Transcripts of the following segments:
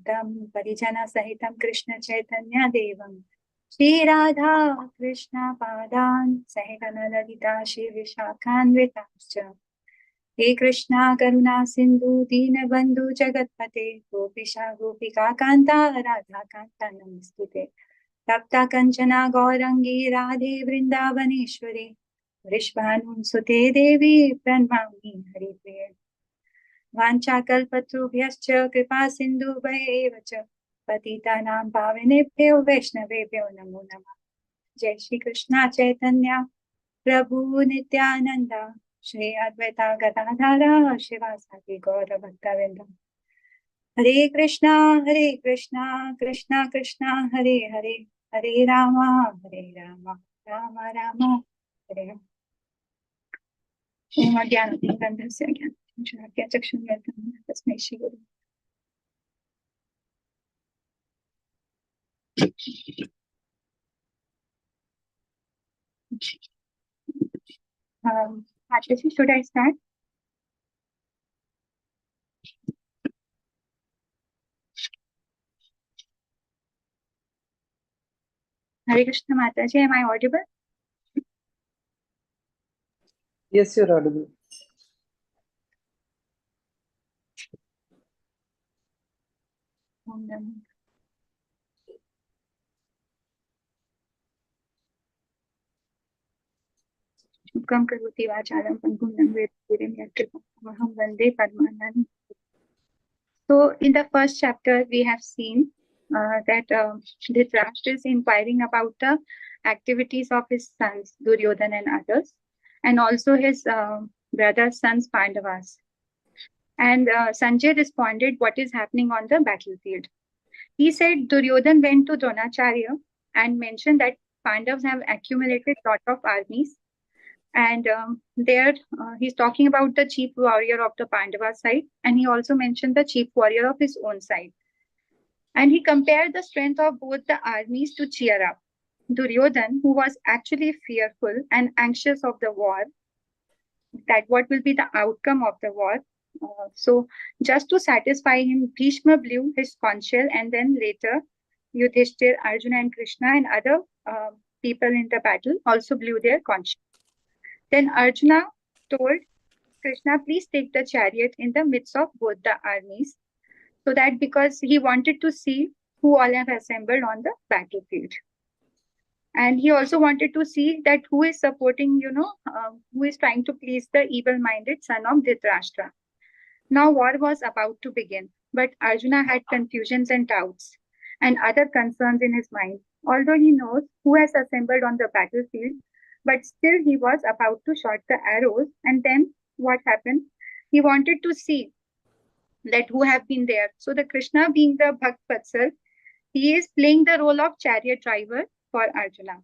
Advaitam Parijana Sahitam Krishna Chaitanya Devam Shri Radha Krishna Padan Sahitana Lalita Shri Vishakhan Vitascha He Krishna Karuna Sindhu Dina Bandhu Jagatpate Gopisha Gopika Kanta Radha Kanta Namastute Tapta Kanchana Gaurangi Radhe Vrindavaneshwari Vrishvanun Sute Devi Pranmami Haripriya वाञ्छाकल्पतरुभ्यश्च कृपा सिन्धुभ्येव च पतितानां पावनेभ्यो वैष्णवेभ्यो नमो नमः जय श्री कृष्ण चैतन्य प्रभु नित्यानंद श्री अद्वैता गदाधर शिवासादि गौर भक्तवृंद हरे कृष्णा कृष्णा कृष्णा हरे हरे हरे राम राम राम हरे हरे ओम अज्ञानतिमिरन्धस्य ज्ञानञ्जनस्य चक्षुर्मिलितं तस्मै श्री गुरु Ashish, should I start? Hare Krishna Mataji, am I audible? Yes, you're audible. Shukam Karoti Vacharam Pangum Nangvedim Yatripamaham Vande Padmanani. So, in the first chapter, we have seen that Dhritarashtra is inquiring about the activities of his sons, Duryodhana and others, and also his brother's sons, Pandavas. And Sanjay responded, what is happening on the battlefield? He said Duryodhan went to Dronacharya and mentioned that Pandavas have accumulated lot of armies. And there he's talking about the chief warrior of the Pandava side. And he also mentioned the chief warrior of his own side. And he compared the strength of both the armies to cheer up. Duryodhan, who was actually fearful and anxious of the war, that what will be the outcome of the war. So just to satisfy him, Bhishma blew his conch shell, and then later Yudhishthir, Arjuna and Krishna and other people in the battle also blew their conch shell. Then Arjuna told Krishna, please take the chariot in the midst of both the armies. So that because he wanted to see who all have assembled on the battlefield. And he also wanted to see that who is supporting, who is trying to please the evil-minded son of Dhritarashtra. Now war was about to begin, but Arjuna had confusions and doubts and other concerns in his mind. Although he knows who has assembled on the battlefield, but still he was about to shoot the arrows. And then what happened? He wanted to see that who have been there. So the Krishna, being the Bhakt Vatsal, he is playing the role of chariot driver for Arjuna.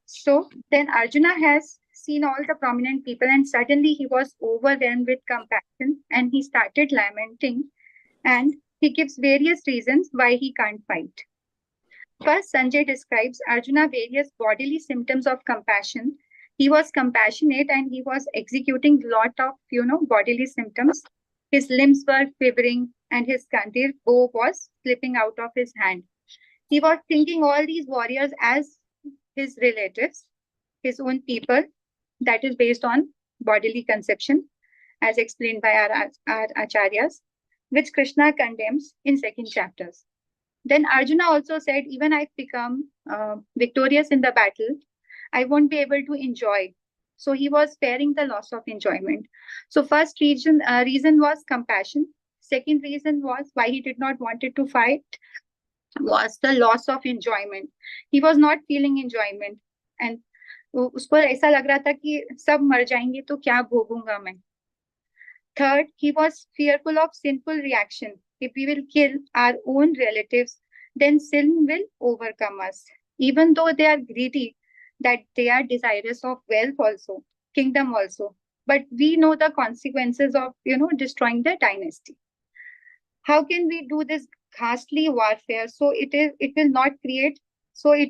So then Arjuna has seen all the prominent people, and suddenly he was overwhelmed with compassion and he started lamenting, and he gives various reasons why he can't fight. First, Sanjay describes Arjuna various bodily symptoms of compassion. He was compassionate and he was executing lot of, bodily symptoms. His limbs were quivering and his kandir bow was slipping out of his hand. He was thinking all these warriors as his relatives, his own people, that is based on bodily conception, as explained by our acharyas, which Krishna condemns in second chapters. Then Arjuna also said, even I've become victorious in the battle, I won't be able to enjoy. So he was fearing the loss of enjoyment. So first reason was compassion. Second reason was why he did not wanted to fight was the loss of enjoyment. He was not feeling enjoyment. And उसको ऐसा लग रहा था कि सब मर जाएंगे तो क्या भोगूंगा मैं. Third, he was fearful of sinful reaction. If we will kill our own relatives, then sin will overcome us. Even though they are greedy, that they are desirous of wealth also, kingdom also. But we know the consequences of, destroying the dynasty. How can we do this ghastly warfare? So it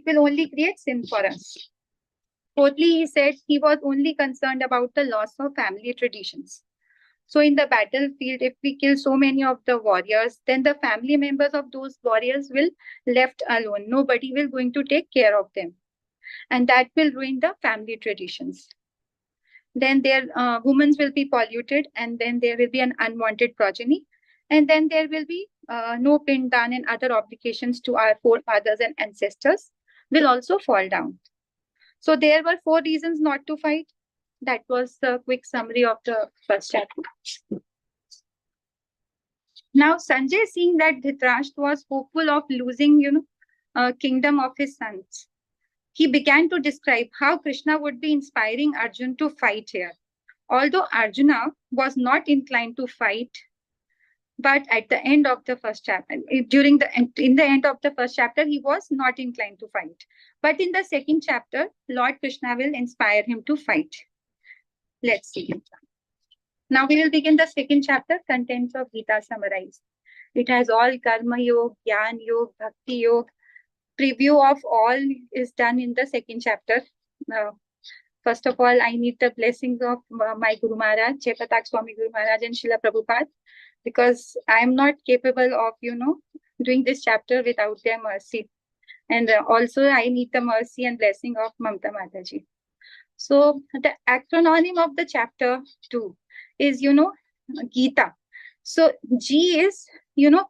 will only create sin for us. Fourthly, he said he was only concerned about the loss of family traditions. So in the battlefield, if we kill so many of the warriors, then the family members of those warriors will left alone. Nobody will going to take care of them. And that will ruin the family traditions. Then their women will be polluted, and then there will be an unwanted progeny. And then there will be no pindan and other obligations to our forefathers and ancestors will also fall down. So there were 4 reasons not to fight. That was the quick summary of the first chapter. Now Sanjay, seeing that Dhritarashtra was hopeful of losing, kingdom of his sons, he began to describe how Krishna would be inspiring Arjuna to fight here. Although Arjuna was not inclined to fight, but at the end of the first chapter, in the end of the first chapter, he was not inclined to fight. But in the second chapter, Lord Krishna will inspire him to fight. Let's see. Now we will begin the second chapter, contents of Gita summarized. It has all Karma Yoga, Jnana Yoga, Bhakti Yoga. Preview of all is done in the second chapter. First of all, I need the blessings of my Guru Maharaj, Jaipatak Swami Guru Maharaj and Srila Prabhupada, because I am not capable of, doing this chapter without their mercy. And also I need the mercy and blessing of Mamta Mataji. So the acronym of the chapter 2 is, Gita. So G is,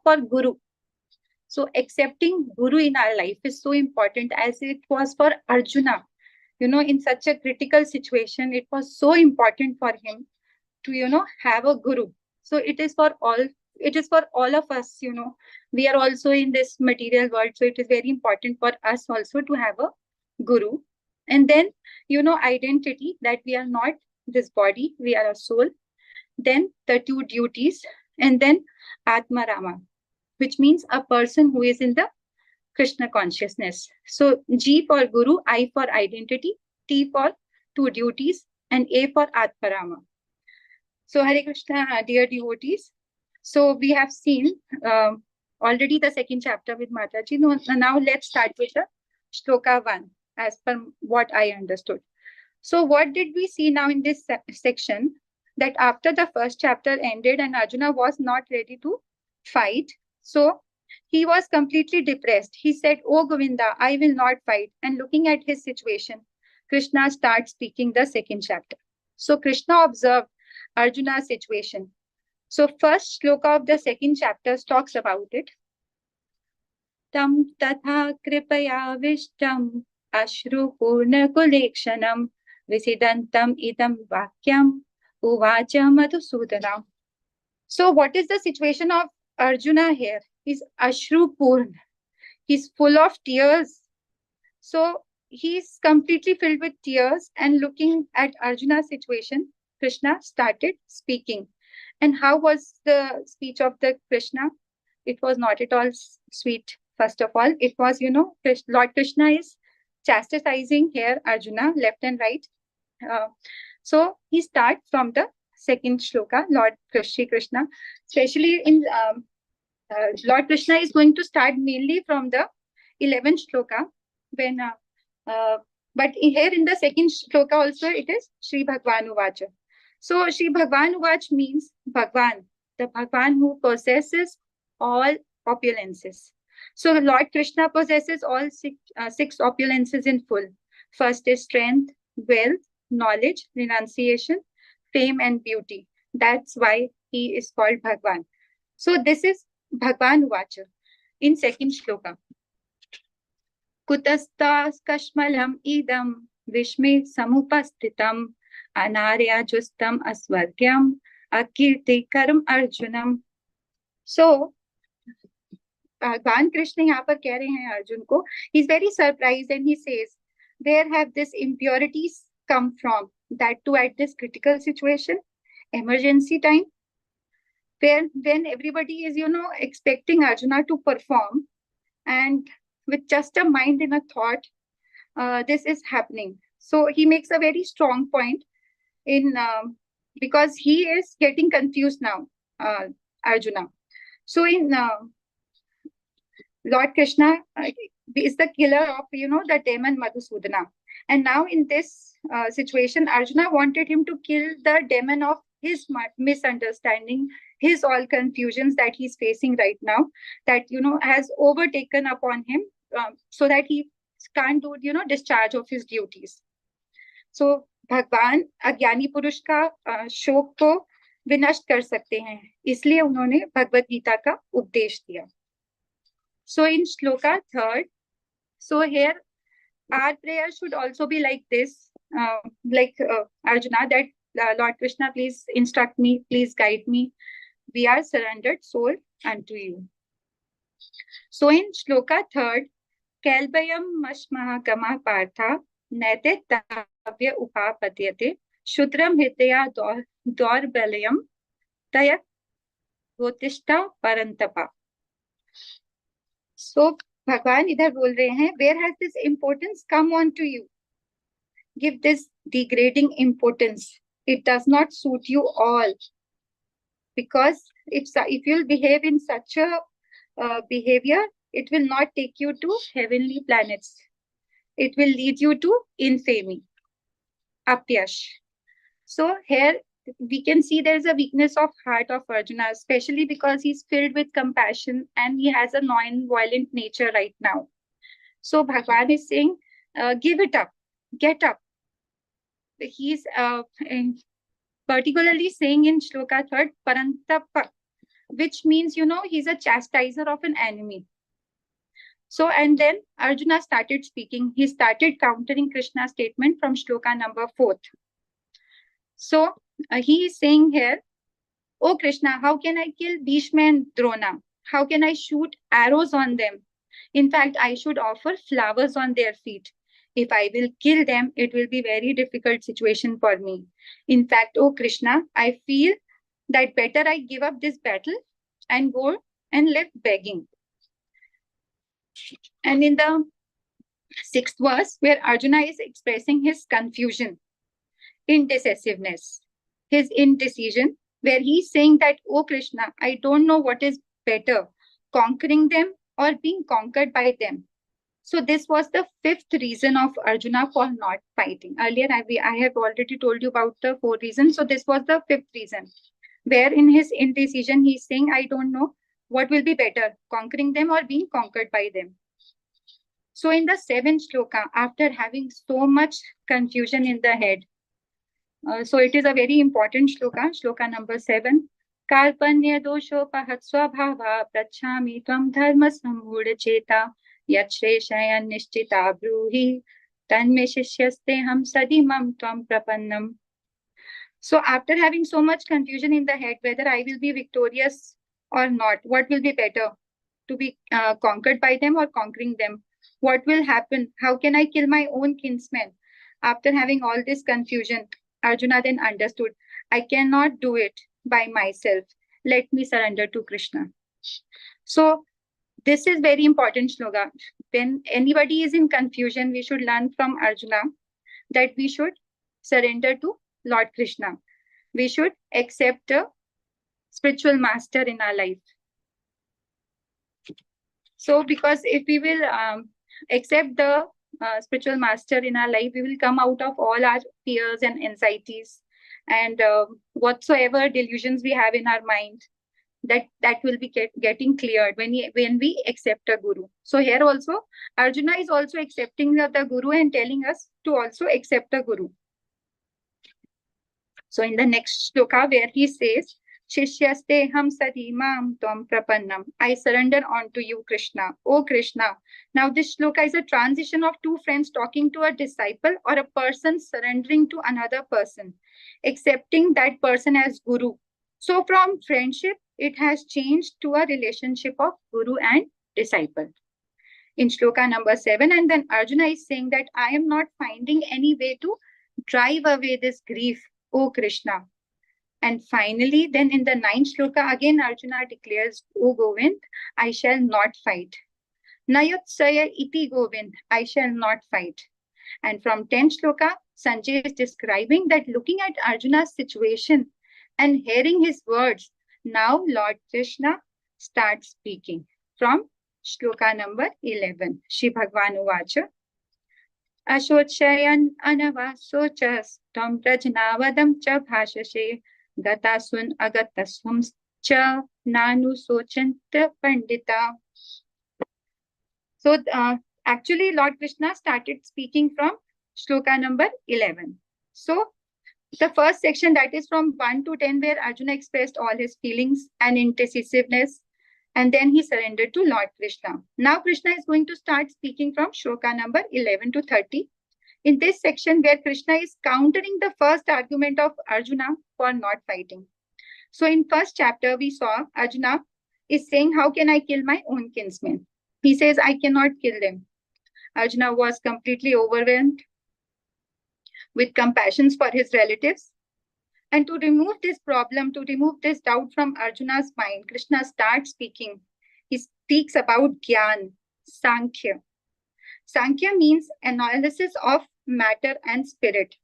for Guru. So accepting Guru in our life is so important, as it was for Arjuna. In such a critical situation, it was so important for him to, have a Guru. So it is for all of us, we are also in this material world. So it is very important for us also to have a Guru. And then, identity, that we are not this body, we are a soul. Then the 2 duties, and then Atma Rama, which means a person who is in the Krishna consciousness. So G for Guru, I for identity, T for 2 duties, and A for Atma Rama. So Hare Krishna, dear devotees. So we have seen already the second chapter with Mataji. Now let's start with the Shloka 1, as per what I understood. So what did we see now in this section? That after the first chapter ended and Arjuna was not ready to fight, so he was completely depressed. He said, "Oh Govinda, I will not fight." And looking at his situation, Krishna starts speaking the second chapter. So Krishna observed Arjuna's situation. So first shloka of the second chapter talks about it. Tam tatha kripaya vishtam ashru purna kulekshanam visidantam idam vakyam uvacha madhusudana. So what is the situation of Arjuna here? He's ashru purna. He's full of tears. So he's completely filled with tears, and looking at Arjuna's situation, Krishna started speaking. And how was the speech of the Krishna? It was not at all sweet. First of all, it was, Lord Krishna is chastising here Arjuna left and right. So he starts from the second shloka, Lord Krishna, especially in Lord Krishna is going to start mainly from the 11th shloka, when but here in the second shloka also it is Shri Bhagwan Uvacha. So Shri Bhagwan Uvacha means Bhagwan, the Bhagwan who possesses all opulences. So Lord Krishna possesses all 6 opulences in full. First is strength, wealth, knowledge, renunciation, fame and beauty. That's why he is called Bhagwan. So this is Bhagwan Uvacha in second shloka. Kutastas kashmalam idam vishme samupastitam anarya justam asvargyam akirti karam arjunam. So भगवान कृष्ण यहाँ पर कह रहे हैं अर्जुन को, he is very surprised and he says, where have these impurities come from? That too at this critical situation, emergency time, when everybody is, expecting Arjuna to perform, and with just a mind and a thought, this is happening. So he makes a very strong point in because he is getting confused now, Arjuna. So in Lord Krishna is the killer of, the demon Madhusudana. And now in this situation, Arjuna wanted him to kill the demon of his misunderstanding, his all confusions that he's facing right now, that, has overtaken upon him, so that he can't do, discharge of his duties. So भगवान अज्ञानी पुरुष का शोक को विनष्ट कर सकते हैं, इसलिए उन्होंने भगवत गीता का उपदेश दिया. So in shloka 3rd, so here our prayer should also be like this, Arjuna, that Lord Krishna, please instruct me, please guide me. We are surrendered soul unto you. So in shloka 3rd, Kalbayam mashmahagama partha naite tavya upapadyate shudram hidaya dorbalayam tayat gotishta parantapa. So भगवान इधर बोल रहे हैं, where has this importance come on to you? Give this degrading importance. It does not suit you all. Because if you'll behave in such a behavior, it will not take you to heavenly planets. It will lead you to infamy, apyash. So here we can see there is a weakness of heart of Arjuna, especially because he's filled with compassion and he has a non-violent nature right now. So Bhagwan is saying, give it up, get up. He's particularly saying in shloka 3rd, parantapa, which means, he's a chastiser of an enemy. So, and then Arjuna started speaking. He started countering Krishna's statement from shloka number 4th. So, he is saying here, "Oh Krishna, how can I kill Bhishma and Drona? How can I shoot arrows on them? In fact, I should offer flowers on their feet. If I will kill them, it will be very difficult situation for me. In fact, oh Krishna, I feel that better I give up this battle and go and live begging." And in the 6th verse, where Arjuna is expressing his confusion, indecisiveness, his indecision, where he's saying that, "Oh Krishna, I don't know what is better, conquering them or being conquered by them." So this was the 5th reason of Arjuna for not fighting. Earlier, I have already told you about the 4 reasons. So this was the 5th reason, where in his indecision, he's saying, "I don't know what will be better, conquering them or being conquered by them." So in the 7th shloka, after having so much confusion in the head, so it is a very important shloka number 7. Kalpanya doshopahat swabhava prachami tvam dharma samudha cheta yachreshayan nishtita bruhi tanme shishyaste ham sadimam tvam prapannam. So after having so much confusion in the head, whether I will be victorious or not, what will be better, to be conquered by them or conquering them? What will happen? How can I kill my own kinsmen? After having all this confusion, Arjuna then understood, I cannot do it by myself. Let me surrender to Krishna. So this is very important shloka. When anybody is in confusion, we should learn from Arjuna that we should surrender to Lord Krishna. We should accept a spiritual master in our life. So because if we will accept the spiritual master in our life, we will come out of all our fears and anxieties and whatsoever delusions we have in our mind, that will be getting cleared when we accept a guru. So here also, Arjuna is also accepting the guru and telling us to also accept a guru. So in the next shloka, where he says, Shishyaste ham sadimam tvam prapannam. I surrender unto you, Krishna. Oh Krishna. Now this shloka is a transition of 2 friends talking to a disciple or a person surrendering to another person, accepting that person as guru. So from friendship, it has changed to a relationship of guru and disciple. In shloka number 7, and then Arjuna is saying that I am not finding any way to drive away this grief, O Krishna. And finally, then in the 9th shloka, again Arjuna declares, O Govind, I shall not fight. Nayotsaya iti Govind, I shall not fight. And from 10th shloka, Sanjay is describing that looking at Arjuna's situation and hearing his words, now Lord Krishna starts speaking. From shloka number 11, Shri Bhagwan Uvacha. Ashochayan anavasochas tam prajnavadam cha bhashashe gatasun agatasum cha nanu sochanta pandita. So actually Lord Krishna started speaking from shloka number 11. So the first section, that is from 1 to 10, where Arjuna expressed all his feelings and indecisiveness, and then he surrendered to Lord Krishna. Now Krishna is going to start speaking from shloka number 11 to 30. In this section, where Krishna is countering the first argument of Arjuna for not fighting. So in first chapter, we saw Arjuna is saying, how can I kill my own kinsmen? He says, I cannot kill them. Arjuna was completely overwhelmed with compassion for his relatives. And to remove this problem, to remove this doubt from Arjuna's mind, Krishna starts speaking. He speaks about Gyan, Sankhya. Sankhya means analysis of matter and spirit,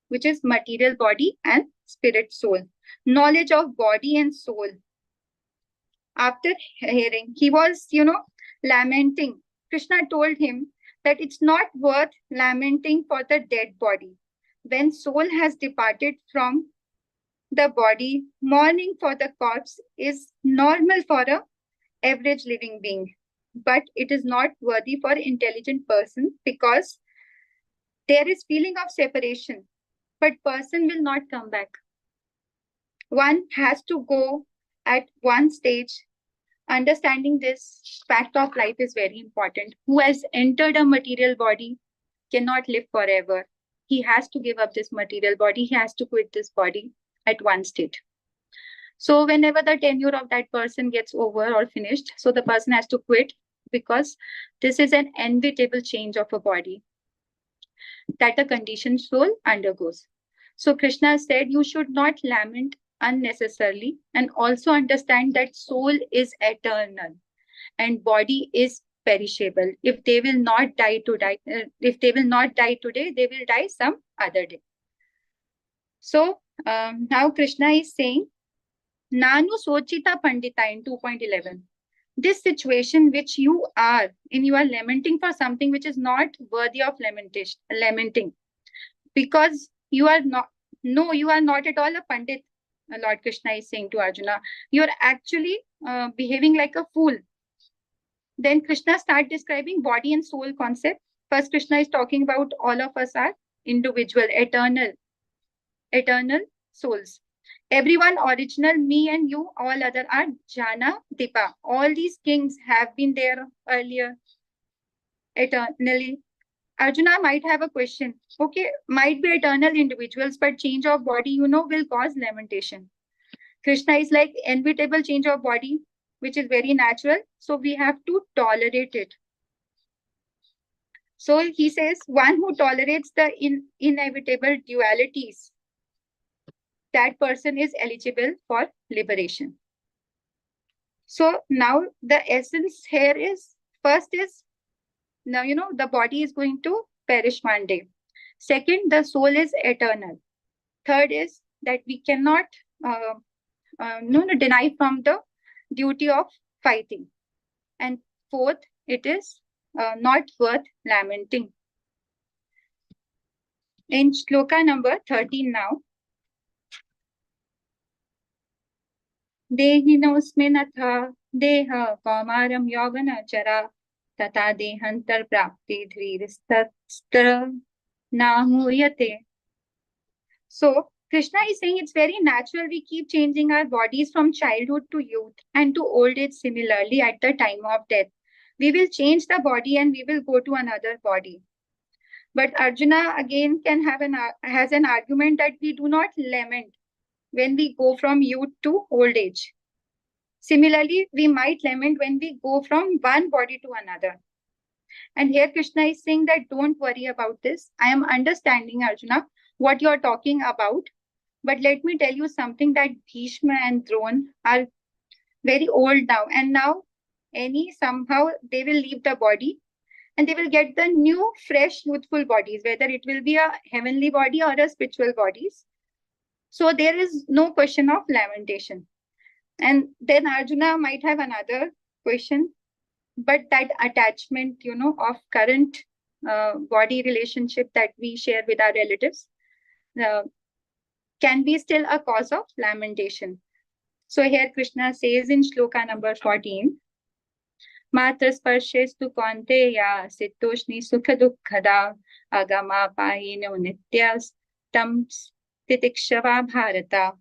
which is material body and spirit soul. Knowledge of body and soul. After hearing, he was, lamenting. Krishna told him that it's not worth lamenting for the dead body. When soul has departed from the body, mourning for the corpse is normal for an average living being, but it is not worthy for intelligent person, because there is feeling of separation, but person will not come back. One has to go at one stage. Understanding this fact of life is very important. Who has entered a material body cannot live forever. He has to give up this material body. He has to quit this body at one state. So whenever the tenure of that person gets over or finished, so the person has to quit, because this is an inevitable change of a body that a conditioned soul undergoes. So Krishna said, you should not lament unnecessarily, and also understand that soul is eternal and body is perishable. If they will not die today, they will die some other day. So now Krishna is saying, Nanu Sochita Pandita in 2.11. This situation which you are in, you are lamenting for something which is not worthy of lamenting, because you are not at all a Pandit. Lord Krishna is saying to Arjuna, you are actually behaving like a fool. Then Krishna starts describing body and soul concept. First, Krishna is talking about all of us are individual, eternal souls. Everyone original, me and you, all other are Jana, Dipa. All these kings have been there earlier, eternally. Arjuna might have a question. Okay, might be eternal individuals, but change of body, will cause lamentation. Krishna is like inevitable change of body, which is very natural. So we have to tolerate it. So he says, one who tolerates the inevitable dualities, that person is eligible for liberation. So now the essence here is, first is, now, the body is going to perish one day. Second, the soul is eternal. Third is that we cannot deny from the duty of fighting. And fourth, it is not worth lamenting. In shloka number 13 now, Dehinosminatha deha kaumaram yogana chara tata dehantar prapti dhviristastra namuyate. So Krishna is saying it's very natural we keep changing our bodies from childhood to youth and to old age similarly at the time of death. We will change the body and we will go to another body. But Arjuna again has an argument that we do not lament when we go from youth to old age. Similarly, we might lament when we go from one body to another. And here Krishna is saying that don't worry about this. I am understanding, Arjuna, what you are talking about. But let me tell you something, that Bhishma and Drona are very old now. And now somehow they will leave the body and they will get the new, fresh, youthful bodies, whether it will be a heavenly body or a spiritual bodies. So there is no question of lamentation. And then Arjuna might have another question, but that attachment, of current body relationship that we share with our relatives, can be still a cause of lamentation. So here Krishna says in shloka number 14, Matra sparshestu kaunteya sitoshni sukha dukkhada agama payino nityas tam titikshava bharata.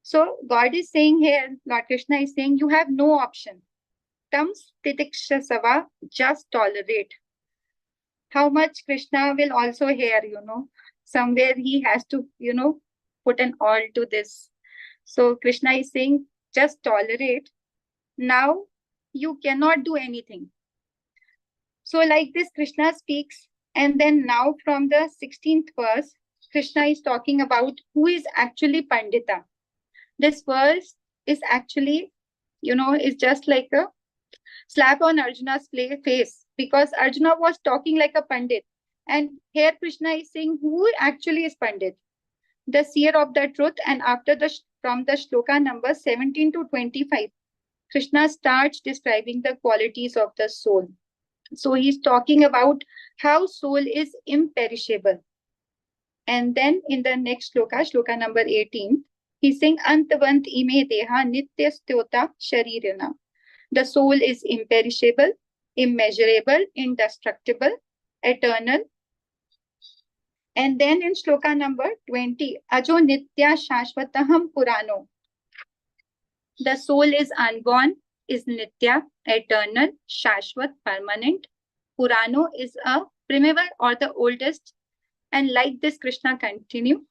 So God is saying here, Lord Krishna is saying, you have no option. Tam titikshava, just tolerate. How much Krishna will also hear, somewhere he has to, put an all to this. So Krishna is saying, just tolerate. Now you cannot do anything. So like this, Krishna speaks. And then now from the 16th verse, Krishna is talking about who is actually Pandita. This verse is actually, is just like a slap on Arjuna's face, because Arjuna was talking like a Pandit. And here Krishna is saying who actually is Pandit, the seer of the truth. And after from the shloka number 17 to 25, Krishna starts describing the qualities of the soul. So he's talking about how soul is imperishable. And then in the next shloka number 18, he's saying Antavant ime deha nitya styota sharirana. The soul is imperishable, immeasurable, indestructible, eternal. And then in shloka number 20, Ajo Nitya Shashvataham Purano. The soul is unborn, is Nitya, eternal, Shashvat, permanent. Purano is a primeval or the oldest. And like this, Krishna continue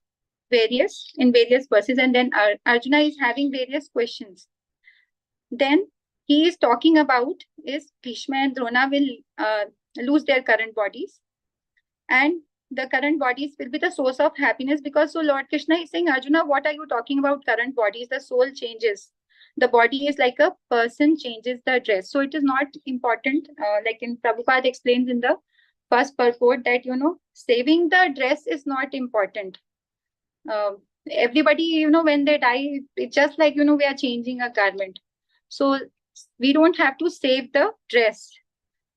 in various verses. And then Arjuna is having various questions. Then he is talking about is Bhishma and Drona will lose their current bodies, and the current bodies will be the source of happiness, because so Lord Krishna is saying, Arjuna, what are you talking about current bodies? The soul changes. The body is like a person changes the dress. So it is not important. Like in Prabhupada explains in the first purport that, saving the dress is not important. Everybody, when they die, it's just like, we are changing a garment. So we don't have to save the dress.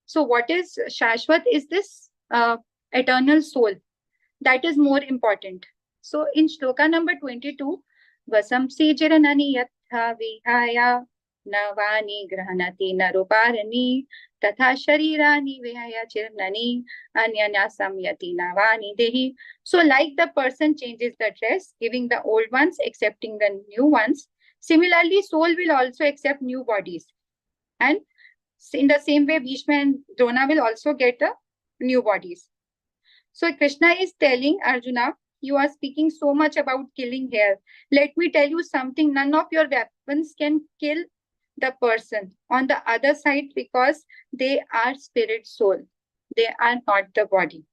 So what is Shashvat is this eternal soul. That is more important. So in shloka number 22, Vasamsi jiranani yatha vihaya navani grahanati naruparani tatha sharirani vihaya chirnani anyana samyati navani dehi. So like the person changes the dress, giving the old ones, accepting the new ones, similarly soul will also accept new bodies. And in the same way, Bhishma and Drona will also get new bodies. So Krishna is telling Arjuna, you are speaking so much about killing here. Let me tell you something. None of your weapons can kill the person on the other side, because they are spirit soul. They are not the body.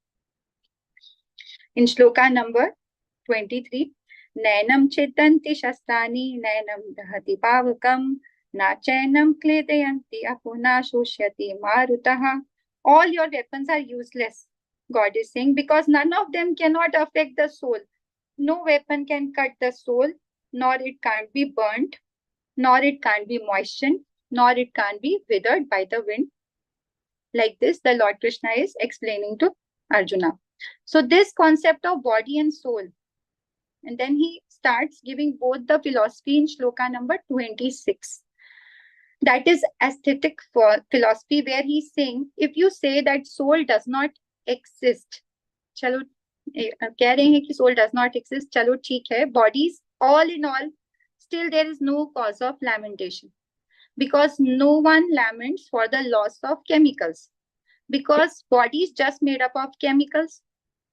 In shloka number 23, Nainam chetanti shastrani nainam dahati pavakam nachainam kledayanti apuna shoshyati marutaha. All your weapons are useless, God is saying, because none of them cannot affect the soul. No weapon can cut the soul, nor it can't be burnt, nor it can't be moistened, nor it can't be withered by the wind. Like this, the Lord Krishna is explaining to Arjuna. So this concept of body and soul. And then he starts giving both the philosophy in shloka number 26. That is aesthetic philosophy, where he's saying, if you say that soul does not exist, chalo कह रहे हैं कि soul does not exist, चलो ठीक है, bodies all in all, still there is no cause of lamentation, because no one laments for the loss of chemicals, because body is just made up of chemicals.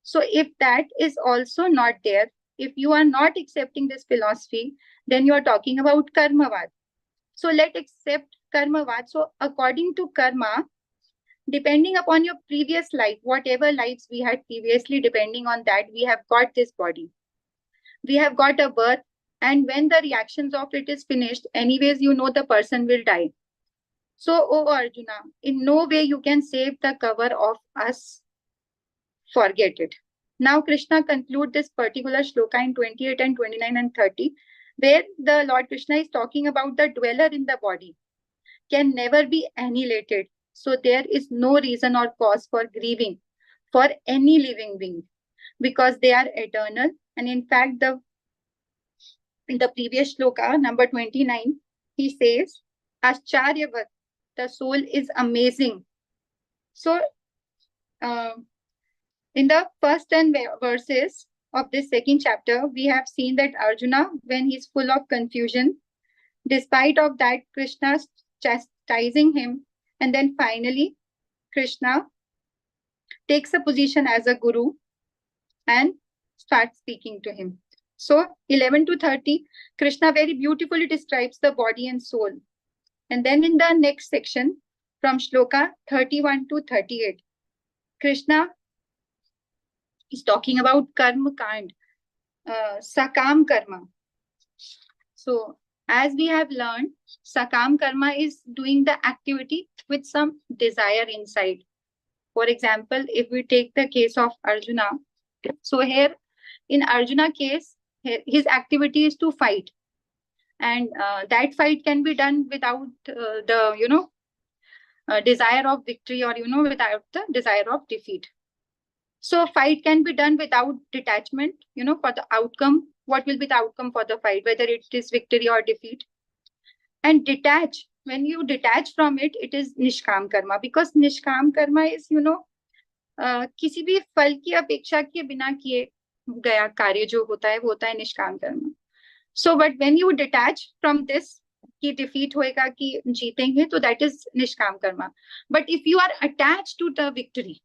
So if that is also not there, if you are not accepting this philosophy, then you are talking about karmavad. So let's accept karmavad. So according to karma, depending upon your previous life, whatever lives we had previously, depending on that, we have got this body. We have got a birth, and when the reactions of it is finished, anyways, the person will die. So, oh Arjuna, in no way you can save the cover of us. Forget it. Now Krishna concludes this particular shloka in 28 and 29 and 30, where the Lord Krishna is talking about the dweller in the body can never be annihilated. So there is no reason or cause for grieving for any living being, because they are eternal, And in fact, in the previous shloka, number 29, he says, Ascharyavat, the soul is amazing. So, in the first 10 verses of this second chapter, we have seen that Arjuna, when he's full of confusion, despite of that, Krishna chastising him, and then finally, Krishna takes a position as a guru and starts speaking to him. So 11 to 30, Krishna very beautifully describes the body and soul. And then in the next section, from shloka 31 to 38, Krishna is talking about karma kand, sakam karma. So as we have learned, sakam karma is doing the activity with some desire inside. For example, if we take the case of Arjuna, so here in Arjuna case, his activity is to fight. And that fight can be done without the, desire of victory, or, without the desire of defeat. So fight can be done without detachment, for the outcome. What will be the outcome for the fight, whether it is victory or defeat? And detach, when you detach from it, it is nishkam karma, because nishkam karma is, किसी भी फल की अपेक्षा के बिना किए गया कार्य जो होता है वो होता है निष्काम कर्म. So but when you detach from this कि defeat होएगा कि जीतेंगे, तो that is निष्काम Karma. But if you are attached to the victory,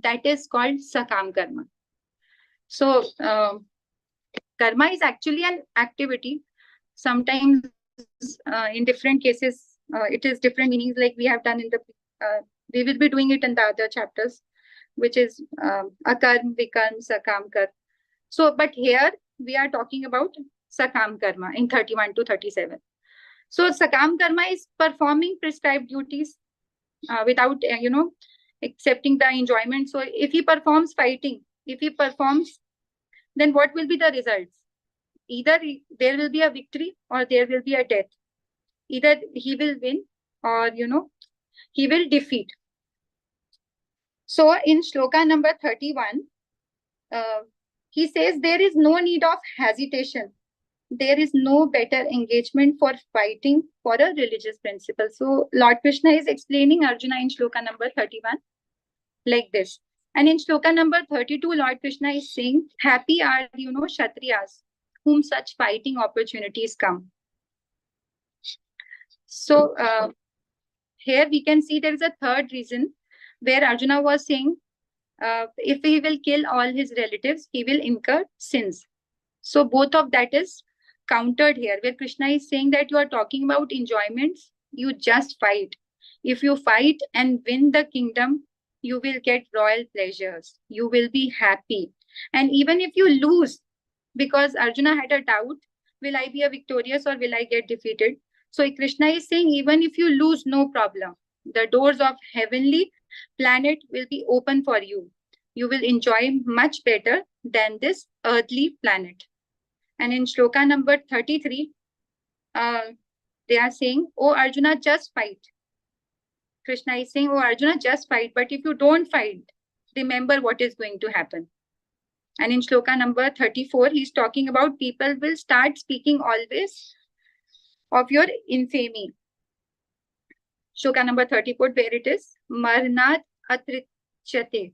that is called sakam karma. So karma is actually an activity. Sometimes in different cases it is different meanings, like we have done in the we will be doing it in the other chapters, which is akarm, vikarm, sakam karma. So but here we are talking about sakam karma in 31 to 37. So sakam karma is performing prescribed duties without accepting the enjoyment. So if he performs fighting, if he performs, then what will be the results? Either there will be a victory or there will be a death. Either he will win or he will defeat. So in shloka number 31, he says there is no need of hesitation. There is no better engagement for fighting for a religious principle. So Lord Krishna is explaining Arjuna in shloka number 31 like this. And in shloka number 32, Lord Krishna is saying, happy are, Kshatriyas, whom such fighting opportunities come. So here we can see there is a third reason where Arjuna was saying, if he will kill all his relatives, he will incur sins. So both of that is countered here, where Krishna is saying that you are talking about enjoyments, you just fight. If you fight and win the kingdom, you will get royal pleasures. You will be happy. And even if you lose, because Arjuna had a doubt, will I be a victorious or will I get defeated? So Krishna is saying, even if you lose, no problem. The doors of heavenly planet will be open for you. You will enjoy much better than this earthly planet. And in shloka number 33, they are saying, oh Arjuna, just fight. Krishna is saying, oh Arjuna, just fight. But if you don't fight, remember what is going to happen. And in shloka number 34, he's talking about people will start speaking always of your infamy. Shloka number 34, where it is, Marnat Atrichyate.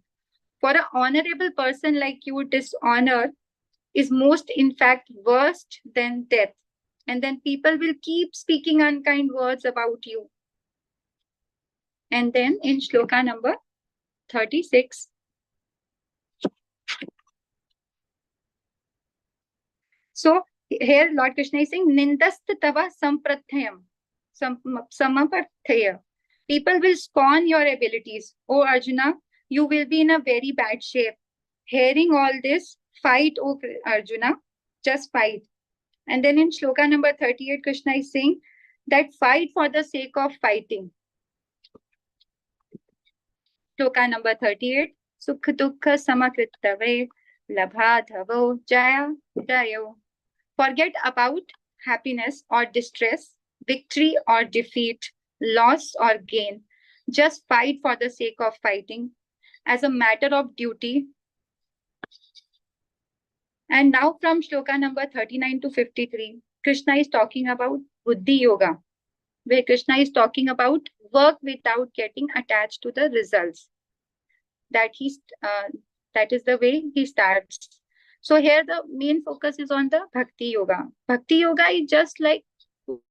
For an honorable person like you, dishonor is most, in fact, worse than death. And then people will keep speaking unkind words about you. And then in shloka number 36, so here Lord Krishna is saying, Nindast tava samprathayam, samaparthaya. People will scorn your abilities. Oh Arjuna, you will be in a very bad shape. Hearing all this, fight, oh Arjuna, just fight. And then in shloka number 38, Krishna is saying that fight for the sake of fighting. Shloka number 38, Sukha Dukha Samakritave Labhadhavo Jaya Jayo. Forget about happiness or distress, victory or defeat, loss or gain. Just fight for the sake of fighting as a matter of duty. And now from shloka number 39 to 53, Krishna is talking about Buddhi Yoga, where Krishna is talking about work without getting attached to the results. That is the way he starts. So here the main focus is on the Bhakti Yoga. Bhakti Yoga is just like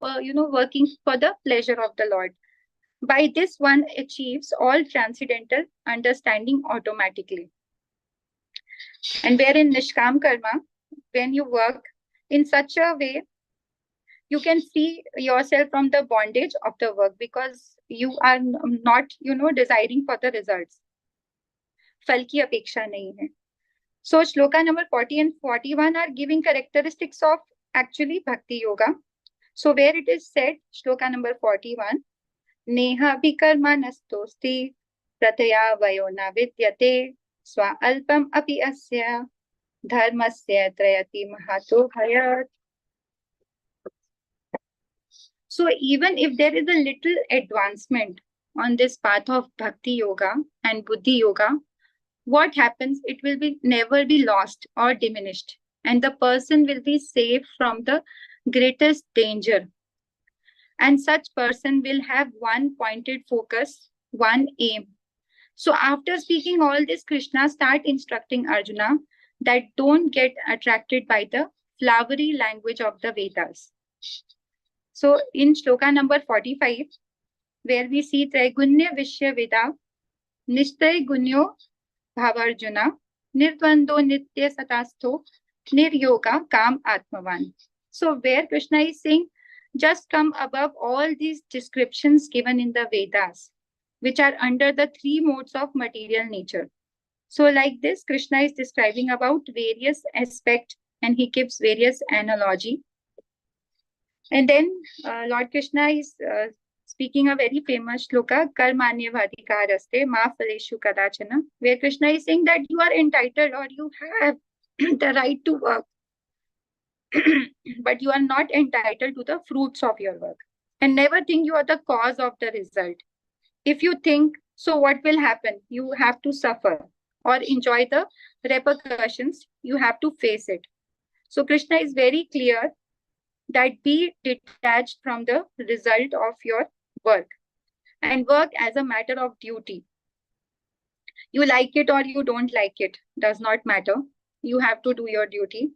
working for the pleasure of the Lord. By this one achieves all transcendental understanding automatically. And wherein Nishkam Karma, when you work in such a way, you can free yourself from the bondage of the work because you are not, desiring for the results. फल की अपेक्षा नहीं है. So shloka number 40 and 41 are giving characteristics of actually Bhakti Yoga. So where it is said, shloka number 41, Neha Bhikarma Nastosti Prataya Vayona Vidyate Swa Alpam Api Asya Dharmasya Trayati Mahato Bhayat. So even if there is a little advancement on this path of Bhakti Yoga and Buddhi Yoga, what happens? It will never be lost or diminished, and the person will be safe from the greatest danger. And such person will have one pointed focus, one aim. So after speaking all this, Krishna start instructing Arjuna that don't get attracted by the flowery language of the Vedas. So in shloka number 45, where we see Traigunya Vishya Veda, Nishtay Gunyo Bhavarjuna, Nirdvando Nitya Satastho, Niryoga Kam Atmavan. So where Krishna is saying, just come above all these descriptions given in the Vedas, which are under the three modes of material nature. So like this, Krishna is describing about various aspects and he gives various analogy. And then Lord Krishna is speaking a very famous shloka, Karmanyavadhikaraste ma phaleshu kadachana, where Krishna is saying that you are entitled or you have the right to work, but you are not entitled to the fruits of your work. And never think you are the cause of the result. If you think, so what will happen? You have to suffer or enjoy the repercussions. You have to face it. So Krishna is very clear that be detached from the result of your work and work as a matter of duty. You like it or you don't like it, does not matter. You have to do your duty.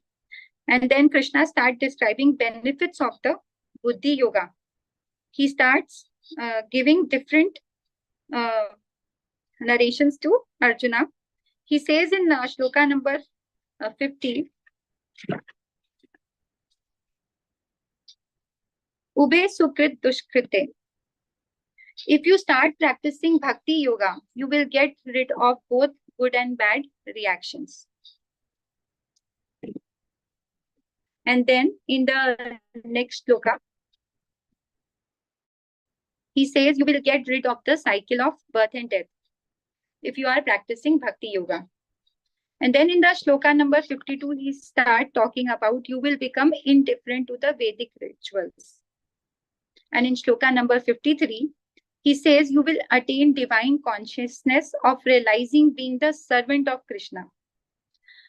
And then Krishna starts describing benefits of the Buddhi Yoga. He starts giving different narrations to Arjuna. He says in shloka number 50, Ube Sukrit Dushkrite. If you start practicing Bhakti Yoga, you will get rid of both good and bad reactions. And then in the next shloka, he says you will get rid of the cycle of birth and death if you are practicing Bhakti Yoga. And then in the shloka number 52, he starts talking about you will become indifferent to the Vedic rituals. And in shloka number 53, he says you will attain divine consciousness of realizing being the servant of Krishna.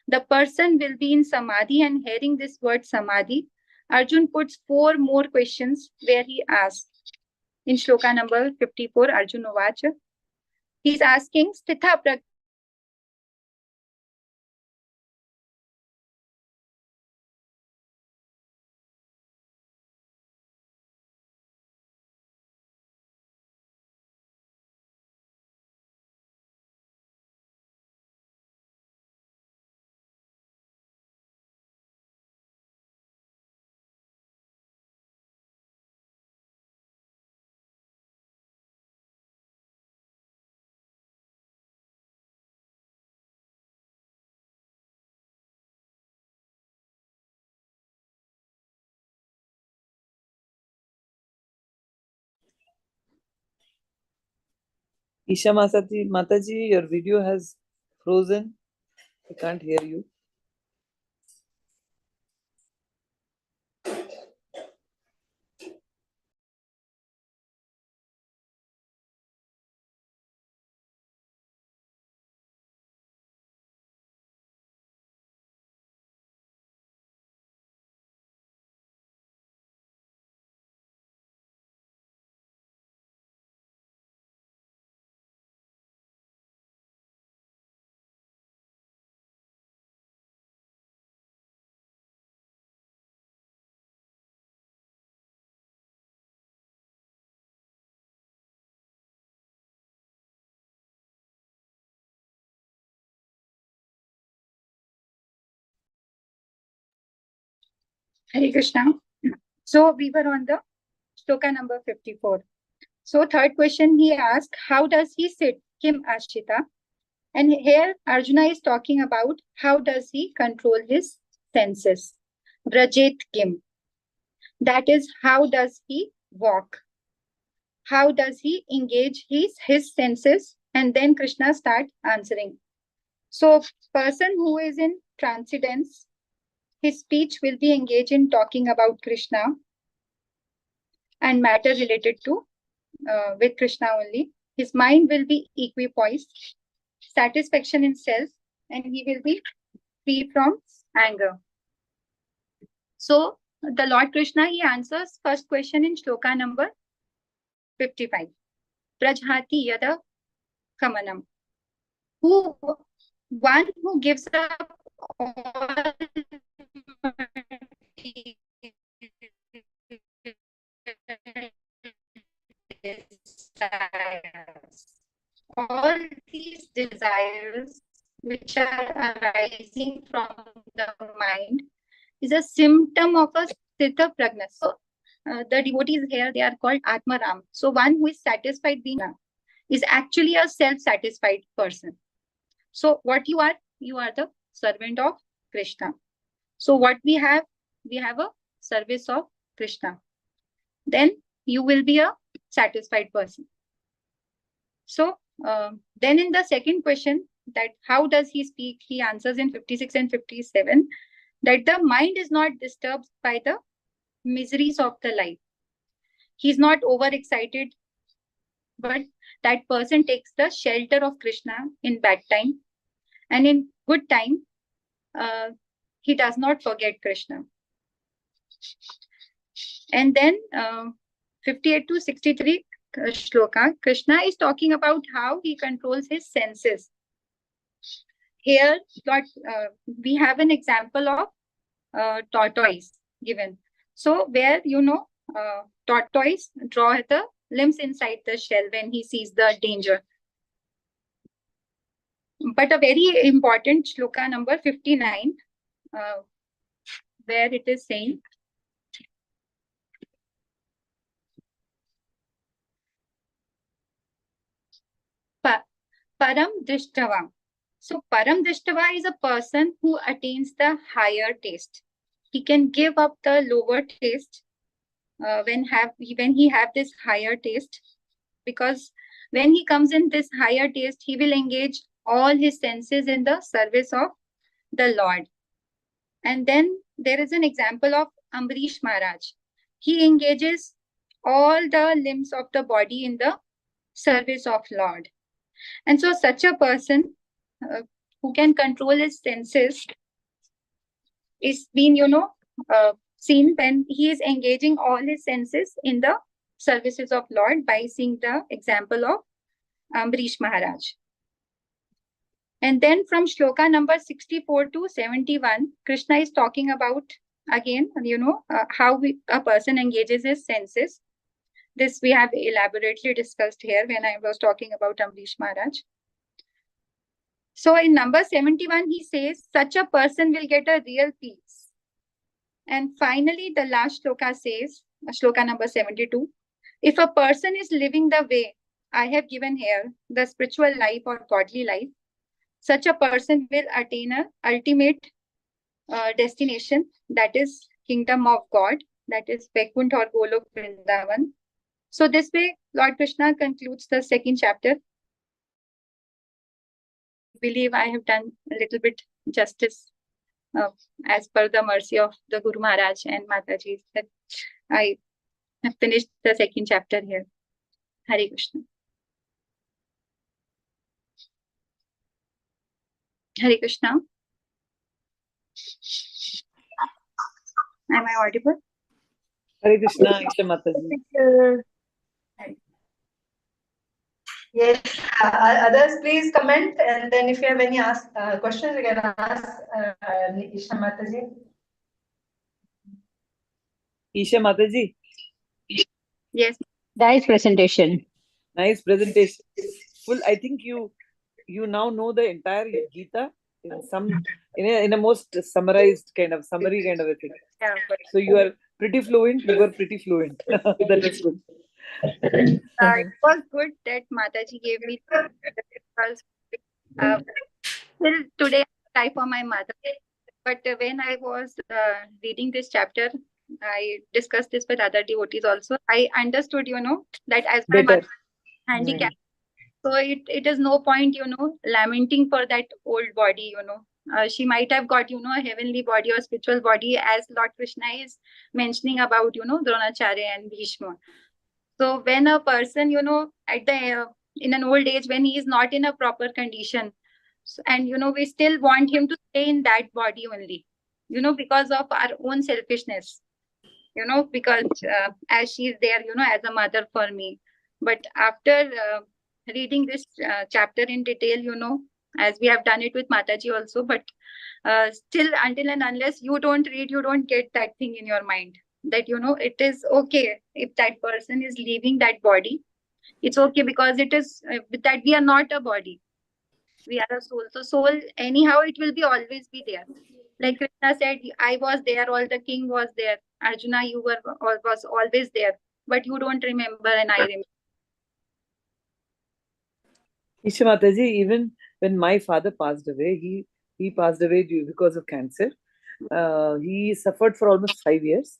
The person will be in Samadhi, and hearing this word Samadhi, Arjun puts 4 more questions where he asks. In shloka number 54, Arjun Uvacha, he's asking, Sthitha Isha Mataji, your video has frozen. I can't hear you. Hare Krishna. So we were on the shloka number 54. So third question he asked, how does he sit? Kim Ashita. And here Arjuna is talking about how does he control his senses. Brajet Kim. That is, how does he walk? How does he engage his senses? And then Krishna starts answering. So person who is in transcendence, his speech will be engaged in talking about Krishna and matter related to with Krishna only. His mind will be equipoised, satisfaction in self, and he will be free from anger. So the Lord Krishna, he answers first question in shloka number 55. Prajhati yada kamanam. One who gives up all desires, all these desires which are arising from the mind is a symptom of a sthita prajna. So the devotees here, they are called Atmaram. So one who is satisfied being is actually a self-satisfied person. So what you are the servant of Krishna. So what we have a service of Krishna. Then you will be a satisfied person. So then in the second question, that how does he speak, he answers in 56 and 57 that the mind is not disturbed by the miseries of the life. He's not overexcited, but that person takes the shelter of Krishna in bad time, and in good time, he does not forget Krishna. And then 58 to 63 shloka, Krishna is talking about how he controls his senses. Here, we have an example of tortoise given. So where, tortoise draw the limbs inside the shell when he sees the danger. But a very important shloka number 59, where it is saying, Param Drishtava. So Param Drishtava is a person who attains the higher taste. He can give up the lower taste when he have this higher taste, because when he comes in this higher taste, he will engage all his senses in the service of the Lord. And then there is an example of Ambarish Maharaj. He engages all the limbs of the body in the service of Lord. And so such a person who can control his senses is being, seen when he is engaging all his senses in the services of Lord by seeing the example of Ambarish Maharaj. And then from shloka number 64 to 71, Krishna is talking about, again, how a person engages his senses. This we have elaborately discussed here when I was talking about Ambarish Maharaj. So in number 71, he says, such a person will get a real peace. And finally, the last shloka says, shloka number 72, if a person is living the way I have given here, the spiritual life or godly life, such a person will attain an ultimate destination, that is kingdom of God, that is Vaikuntha or Golok Vrindavan. So this way, Lord Krishna concludes the second chapter. I believe I have done a little bit justice as per the mercy of the Guru Maharaj and Mataji, that I have finished the second chapter here. Hare Krishna. Hare Krishna. Am I audible? Hare Krishna, Isha Mataji. Yes, others please comment, and then if you have any questions, you can ask Isha Mataji. Isha Mataji. Yes. Nice presentation. Nice presentation. Well, I think you now know the entire Gita. in some in a most summarized kind of summary kind of a thing. Yeah, but So you are pretty fluent. You were pretty fluent. That is good. it was good that Mataji gave me because till today I cry for my mother. But when I was reading this chapter, I discussed this with other devotees also. I understood, that as my Better. mother is handicapped, so it is no point, lamenting for that old body, she might have got, a heavenly body or spiritual body, as Lord Krishna is mentioning about, Dronacharya and Bhishma. So when a person, at the in an old age, when he is not in a proper condition, and we still want him to stay in that body only, because of our own selfishness, because as she is there, as a mother for me. But after reading this chapter in detail, as we have done it with Mataji also, but still, until and unless you don't read, you don't get that thing in your mind that, it is okay if that person is leaving that body. It's okay because it is that we are not a body. We are a soul. So soul, anyhow, it will be always be there. Like Krishna said, I was there, all the king was there. Arjuna, you was always there, but you don't remember and I remember. Isha Mataji, even when my father passed away, he passed away because of cancer. He suffered for almost 5 years.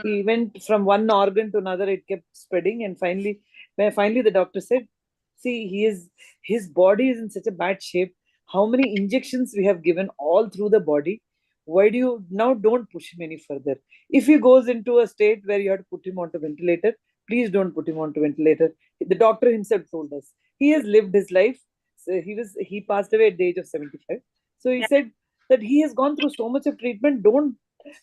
He went from one organ to another, it kept spreading, and finally the doctor said, see, his body is in such a bad shape. How many injections we have given all through the body? Why do you now don't push him any further? If he goes into a state where you have to put him onto ventilator, please don't put him onto ventilator. The doctor himself told us. He has lived his life. So he passed away at the age of 75. So he said that he has gone through so much of treatment. Don't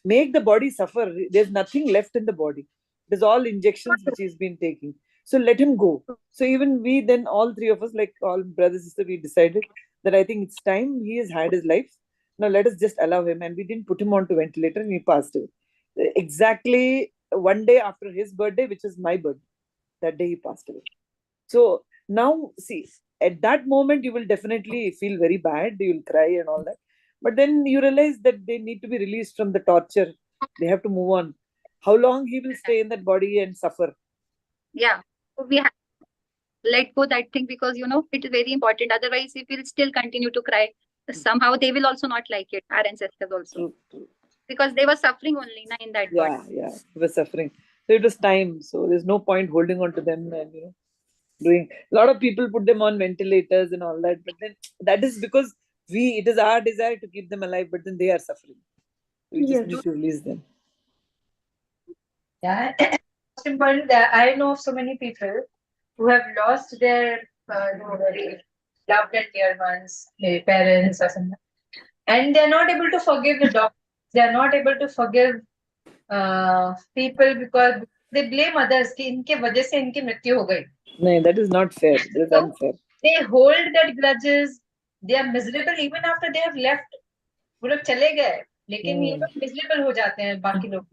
make the body suffer. There's nothing left in the body. There's all injections which he's been taking. So let him go. So even we then, all three of us, like all brothers and sisters, we decided that I think it's time. He has had his life. Now let us just allow him. And we didn't put him onto ventilator and he passed away. Exactly one day after his birthday, which is my birthday. That day he passed away. So now, see, at that moment, you will definitely feel very bad. You will cry and all that. But then you realize that they need to be released from the torture. They have to move on. How long he will stay in that body and suffer? Yeah. So we have to let go that thing because, it is very important. Otherwise, if we'll still continue to cry, somehow they will also not like it, our ancestors also. True. Because they were suffering only in that body. Yeah, they were suffering. So it was time. So there's no point holding on to them and, doing. A lot of people put them on ventilators and all that. But then that is because it is our desire to keep them alive, but then they are suffering. We just need to release them. Yeah, most important that I know of so many people who have lost their very loved and dear ones, their parents or something, and they're not able to forgive the doctors. They're not able to forgive people because they blame others कि इनके वजह से इनकी मृत्यु हो गई. No, that is not fair. That is unfair. They hold that grudges. They are miserable even after they have left. वो लोग चले गए, लेकिन ये लोग miserable हो जाते हैं बाकी लोग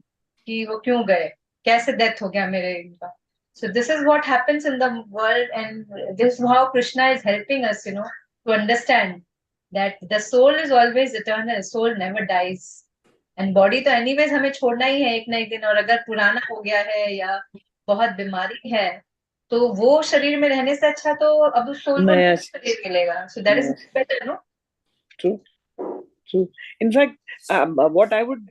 कि वो क्यों गए, कैसे death हो गया मेरे इनका. So this is what happens in the world, and this is how Krishna is helping us, to understand that the soul is always eternal. Soul never dies. And body तो anyways हमें छोड़ना ही है एक ना एक दिन. और अगर पुराना हो गया है या बहुत बीमारी है, तो वो शरीर में रहने से अच्छा तो अब उस सोल को नया शरीर मिलेगा. So that is better, no? True. In fact, what I would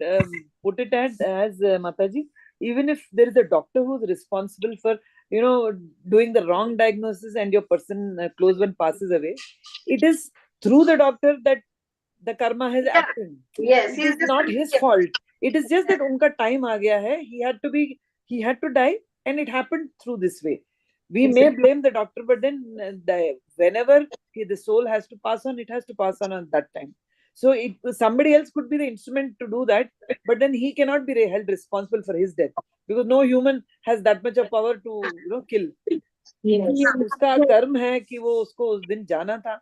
put it as Mataji, even if there is a doctor who is responsible for, doing the wrong diagnosis and your person close one passes away, it is through the doctor that the karma has happened. Yes, it is not his fault. It is just that unka time aa gaya hai. He had to die, and it happened through this way. We may blame the doctor, but then whenever the soul has to pass on, it has to pass on at that time. So somebody else could be the instrument to do that, but then he cannot be held responsible for his death because no human has that much of power to kill. उसका कर्म है कि वो उसको उस दिन जाना था,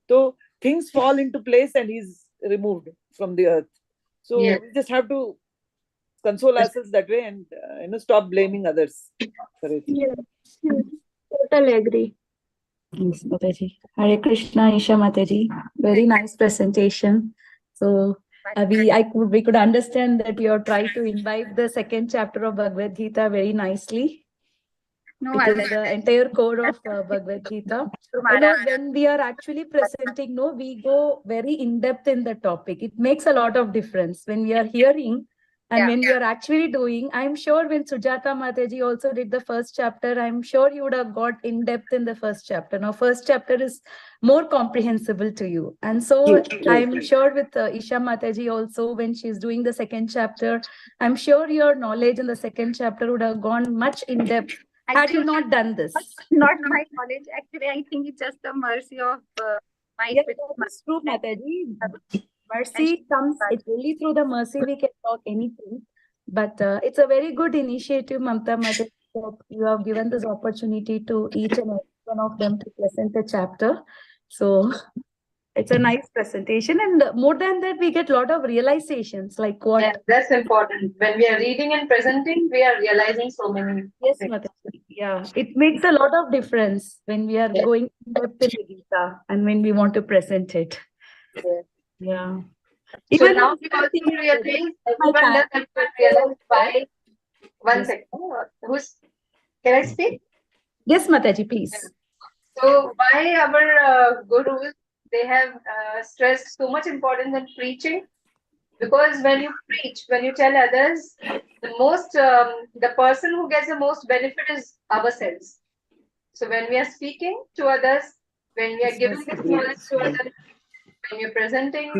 तो things fall into place and he's removed from the earth. So we just have to console ourselves that way and stop blaming others for it. Totally agree. Yes, Mataji. Hare Krishna, Isha Mataji. Very nice presentation. So we could understand that you are trying to imbibe the second chapter of Bhagavad Gita very nicely. No, It is the entire core of Bhagavad Gita. I know when we are actually presenting, no, we go very in depth in the topic. It makes a lot of difference when we are hearing and when we are actually doing. I'm sure when Sujata Mataji also did the first chapter, I'm sure you would have got in depth in the first chapter. Now, first chapter is more comprehensible to you. And so I'm sure with Isha Mataji also, when she's doing the second chapter, I'm sure your knowledge in the second chapter would have gone much in depth had you not done this. Not my knowledge. Actually, I think it's just the mercy of my Yes, that's true, Mataji. Mercy comes, it's only through the mercy we can talk anything. But it's a very good initiative, Mamta Mataji, that you have given this opportunity to each and every one of them to present a chapter. So it's a nice presentation. And more than that, we get a lot of realizations like what. Yeah, that's important. When we are reading and presenting, we are realizing so many Yes, things. Mataji. Yeah, it makes a lot of difference when we are going in depth in the Gita and when we want to present it. Yeah. So Even now we also realize, everyone does realize why. One second. Can I speak? Yes, Mataji, please. So why our gurus, they have stressed so much importance on preaching? Because when you preach, when you tell others, the person who gets the most benefit is ourselves. So when we are speaking to others, when we are giving this knowledge to others, when we are presenting,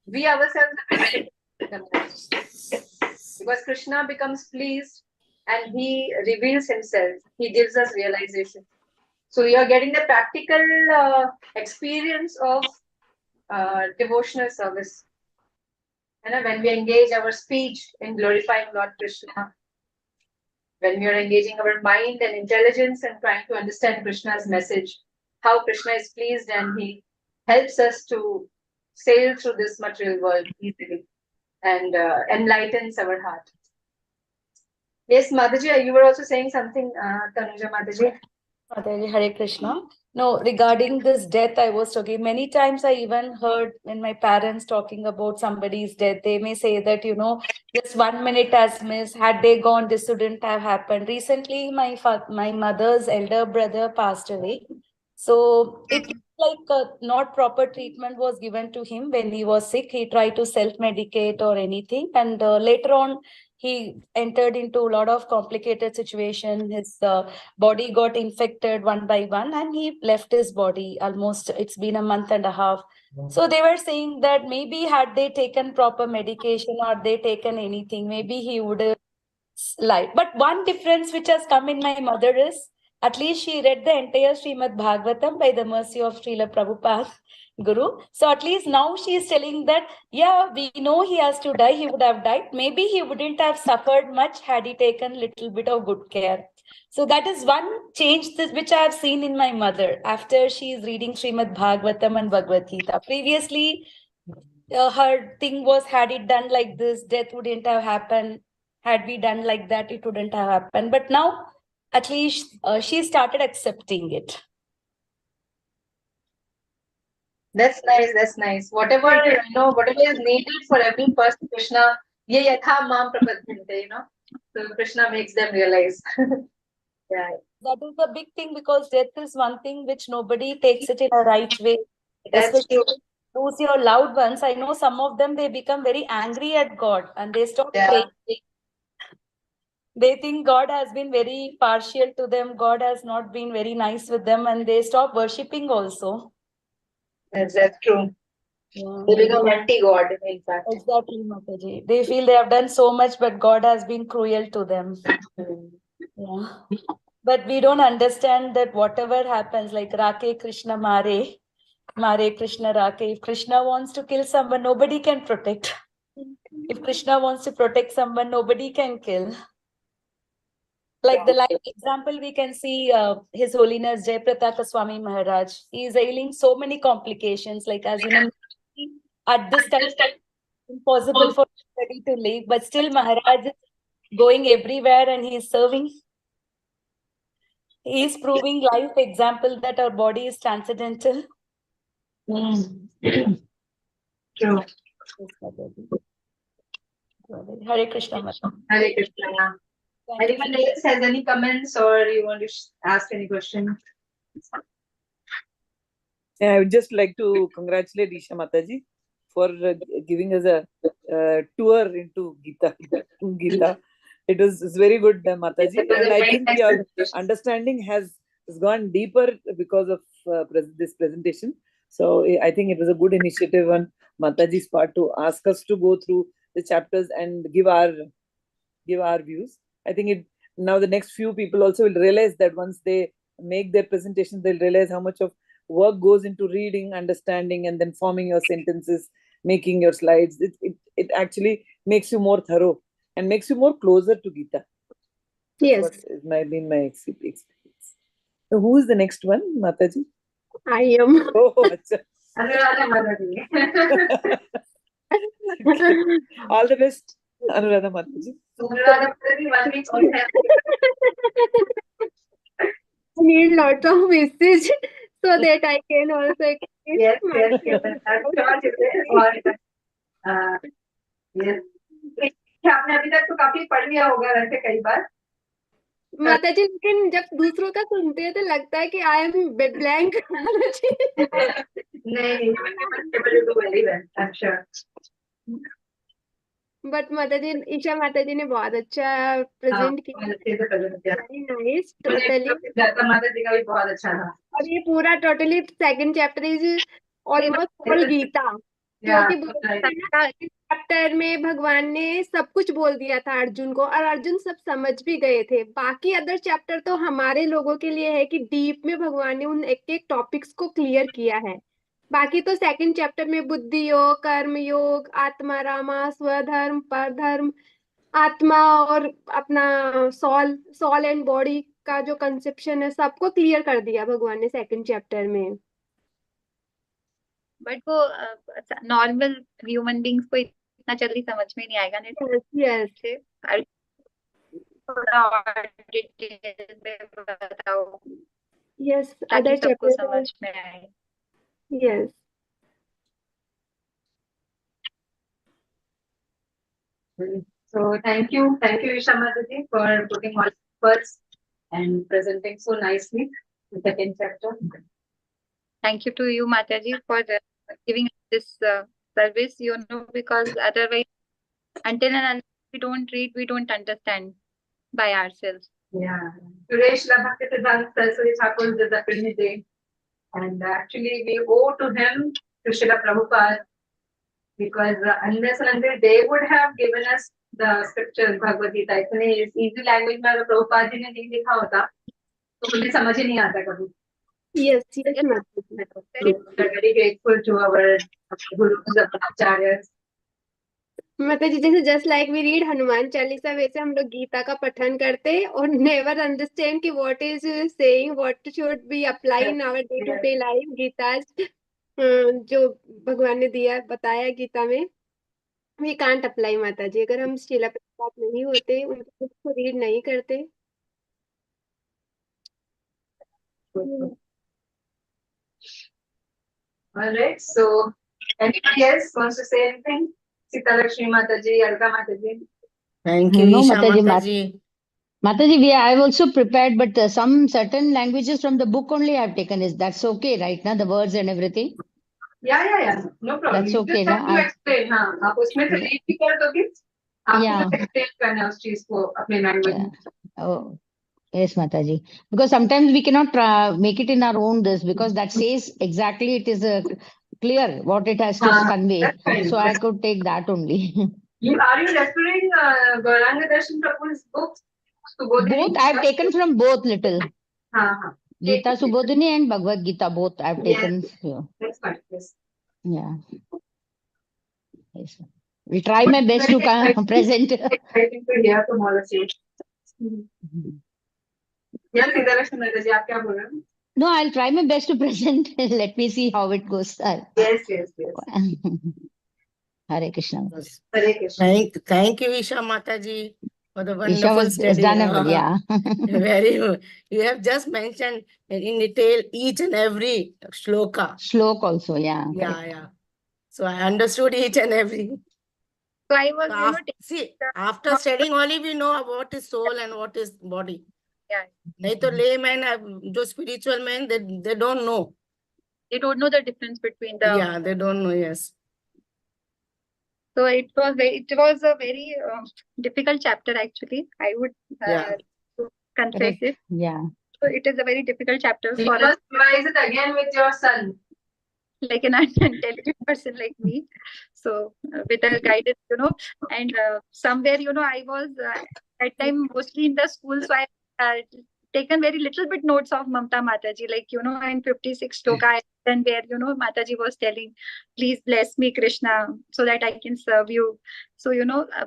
we ourselves benefit the most. Because Krishna becomes pleased and he reveals himself. He gives us realization. So you are getting the practical experience of devotional service. And when we engage our speech in glorifying Lord Krishna, when we are engaging our mind and intelligence and trying to understand Krishna's message, how Krishna is pleased and he helps us to sail through this material world easily and enlightens our heart. Yes, Mataji, you were also saying something, Tanuja Mataji. Mataji, Hare Krishna. No, regarding this death, I was talking. Many times I even heard when my parents talking about somebody's death, they may say that, you know, just 1 minute has missed. Had they gone, this wouldn't have happened. Recently, my mother's elder brother passed away. So it like not proper treatment was given to him when he was sick. He tried to self-medicate or anything. And later on, he entered into a lot of complicated situation. His body got infected one by one and he left his body. Almost it's been a month and a half. So they were saying that maybe had they taken proper medication or they taken anything, maybe he would have lied. But one difference which has come in my mother is at least she read the entire Srimad Bhagavatam by the mercy of Srila Prabhupada Guru. So at least now she is telling that, yeah, we know he has to die, he would have died. Maybe he wouldn't have suffered much had he taken little bit of good care. So that is one change which I have seen in my mother after she is reading Srimad Bhagavatam and Bhagavad Gita. Previously, her thing was, had it done like this, death wouldn't have happened. Had we done like that, it wouldn't have happened. But now, at least she started accepting it. That's nice. That's nice. Whatever whatever is needed for every person, Krishna, ye yatha mam prapadyante, So Krishna makes them realize. Yeah. That is the big thing, because death is one thing which nobody takes it in a right way. That's true. Lose your loved ones. I know some of them, they become very angry at God and they stop praying. They think God has been very partial to them. God has not been very nice with them, and they stop worshipping also. That's true. Yeah. They become anti-God, in fact. Exactly, Mataji. They feel they have done so much, but God has been cruel to them. Yeah. But we don't understand that whatever happens, like Rake Krishna Mare, Mare Krishna Rake. If Krishna wants to kill someone, nobody can protect. If Krishna wants to protect someone, nobody can kill. Like the live example, we can see His Holiness Jayaprataka Swami Maharaj. He is ailing so many complications. Like, as you know, at this time, impossible for anybody to live, but still Maharaj is going everywhere and he is serving. He is proving life example that our body is transcendental. True. Yes, Mataji. Hare Krishna, Mataji. Hare Krishna. Anyone else has any comments or you want to ask any question? Yeah, I would just like to congratulate Isha Mataji for giving us a tour into Gita. It's very good, Mataji, and I think your understanding has gone deeper because of this presentation. So I think it was a good initiative on Mataji's part to ask us to go through the chapters and give our views. I think now the next few people also will realize that once they make their presentation, they'll realize how much of work goes into reading, understanding, and then forming your sentences, making your slides. It actually makes you more thorough and makes you more closer to Gita. Yes. That's what been my experience. So who is the next one, Mataji? I am. Oh, acha. Anuradha Mataji. All the best, Anuradha Mataji. Anuradha Mataji, 1 week on hand. I need lot of message so that I can also express Yes, my yes, yes. I'm sure you will. और yes. आपने अभी तक तो काफी पढ़ लिया होगा वैसे कई बार. माता जी, लेकिन जब दूसरों का सुनते हैं तो लगता है कि आई एम ब्लैंक. नहीं, you do very well. I'm sure. But माता जी, ईशा माता जी ने बहुत अच्छा प्रेजेंट किया. अच्छे से present किया. Very nice, totally. माता जी का भी बहुत अच्छा था. और ये पूरा totally second chapter is almost all Gita, क्योंकि इस चैप्टर में भगवान ने सब कुछ बोल दिया था अर्जुन को, और अर्जुन सब समझ भी गए थे. बाकी अदर चैप्टर तो हमारे लोगों के लिए है कि डीप में भगवान ने उन एक एक टॉपिक्स को क्लियर किया है. बाकी तो सेकंड चैप्टर में बुद्धि योग, कर्म योग, आत्मा रामा, स्वधर्म, परधर्म, आत्मा और अपना सॉल एंड बॉडी का जो कंसेप्शन है सबको क्लियर कर दिया भगवान ने सेकंड चैप्टर में. बट वो नॉर्मल ह्यूमन बींग्स को इतना जल्दी समझ में नहीं आएगा. यस, थोड़ा और डिटेल में बताओ यस, ताकि अदर सबको चैप्टर. समझ में आए. Yes. So thank you Isha Mataji for putting all words and presenting so nicely the second chapter. Thank you to you, Mataji, for giving us this service, because otherwise, until and unless we don't read, we don't understand by ourselves. Yeah. Today Srila Bhaktisiddhanta Saraswati Thakur did the Pilgrimage Day, and actually we owe to him, to Srila Prabhupada, because unless and until they would have given us the scriptures, Bhagavad Gita, इतने easy language में अगर प्रभुपाद जी ने नहीं लिखा होता तो मुझे समझ ही नहीं आता कभी. Yes, Mataji. We are very grateful to our gurus and acharyas. माताजी, जैसे just like we read Hanuman Chalisa, वैसे हम लोग गीता का पठन करते और नेवर अंडरस्टैंड कि what is saying, what should be apply in our day to day life. Gita जो भगवान ने दिया बताया गीता में, वी कांट अप्लाई माताजी. अगर हम शीला प्रभुपाद नहीं होते, उनके बुक को रीड नहीं करते. All right, so anybody else wants to say anything? Sita Lakshmi Mataji, Alka Mataji. Thank you, No, Isha Mataji, Mataji. Mataji, I've also prepared, but some certain languages from the book only I've taken. Is that's okay, right? Now the words and everything. Yeah. No problem. That's You okay, just have na? to explain. हाँ, आप उसमें से read भी कर दोगे. आपको explain करना है उस चीज को अपने language में. Oh, yes, Mataji. Because sometimes we cannot make it in our own this, because that says exactly, it is clear what it has to convey. That's fine. So I could take that only. Are you referring Gauranga Darshan Prabhu's books? Both I've taken from both little. हाँ. Gita Subodhini and Bhagavad Gita, both I've taken. Yeah. That's fine. Yes. Yeah. Yes. We'll try my best to present. Exciting to hear from all of you. Yes, Sita Lakshmi Mataji, आप क्या बोल रहे हो? No, I'll try my best to present. Let me see how it goes. Yes. Hare Krishna. Hare Krishna. Thank you, Isha Mataji, for the Isha wonderful has study. done a yeah. Very good. You have just mentioned in detail each and every shloka. Shlok also, yeah. Yeah, Correct. yeah. So I understood each and every. So I was, So see, after studying only we know what is soul and what is body. Yeah. नहीं तो layman, जो spiritual men, they don't know. They don't know the difference between the. Yeah, they don't know. Yes. So it was a very difficult chapter actually. I would Yeah. confess Correct. it. Yeah. So it is a very difficult chapter You for us, must revise it again with your son. like an intelligent person like me. So with the guidance, and somewhere, I was at time mostly in the school, so I taken very little bit notes of Mamta Mataji, like, in 56 shloka, and where, Mataji was telling, please bless me, Krishna, so that I can serve you. So,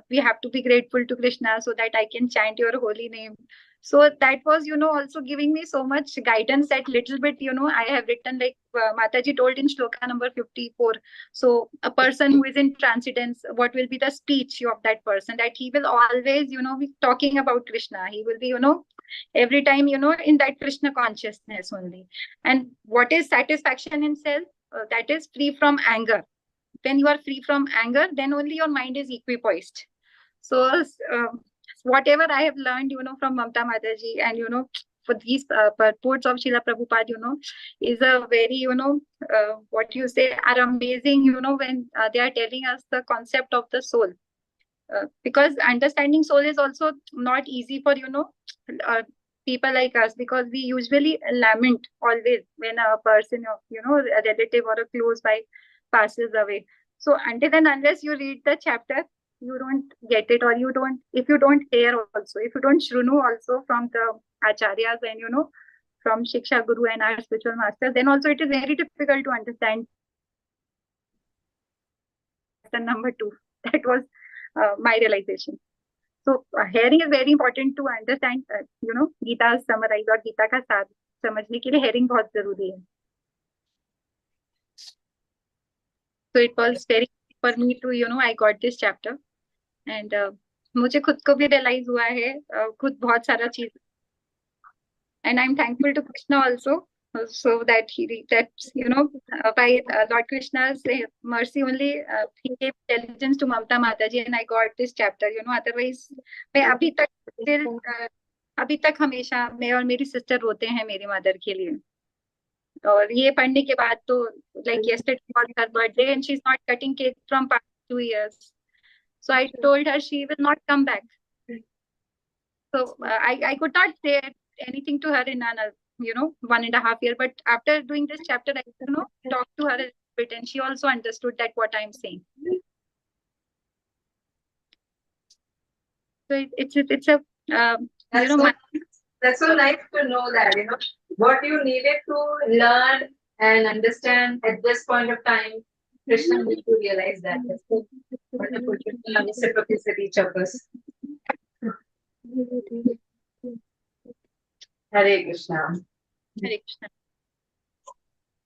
we have to be grateful to Krishna so that I can chant your holy name. So that was, also giving me so much guidance that little bit, I have written, like Mataji told in shloka number 54. So a person who is in transcendence, what will be the speech of that person? That he will always, be talking about Krishna. He will be, every time, in that Krishna consciousness only. And what is satisfaction in self? That is free from anger. When you are free from anger, then only your mind is equipoised. So whatever I have learned, from Mamta Mataji, and, for these purports of Srila Prabhupada, is a very, what you say, are amazing, when they are telling us the concept of the soul. Because understanding soul is also not easy for, people like us, because we usually lament always when a person of, a relative or a close by passes away. So until and unless you read the chapter, you don't get it, or if you don't hear also, if you don't shrunu also from the acharyas and, from Shiksha Guru and our spiritual masters, then also it is very difficult to understand. The number 2, that was my realization. So hearing is very important to understand, Gita summarize और गीता का सार समझने के लिए hearing बहुत जरूरी है. So it was very for me to, I got this chapter, and मुझे खुद को भी realize हुआ है खुद बहुत सारा चीज, and I'm thankful to Krishna also, so that by Lord Krishna's mercy only, he gave intelligence to Mamta Mataji, and I got this chapter. Otherwise मैं अभी तक हमेशा मैं और मेरी सिस्टर रोते हैं मेरी मदर के लिए, और ये पढ़ने के बाद तो, like yesterday was her birthday and she's not cutting cake from past 2 years, so I told her she will not come back. So I could not say anything to her in 1.5 years, but after doing this chapter, I talked to her a bit, and she also understood that what I'm saying. So it's a that's so nice to know that, what you needed to learn and understand at this point of time, Krishna made you realize that. That's so wonderful to reciprocate each of us. Hare Krishna. Hare Krishna.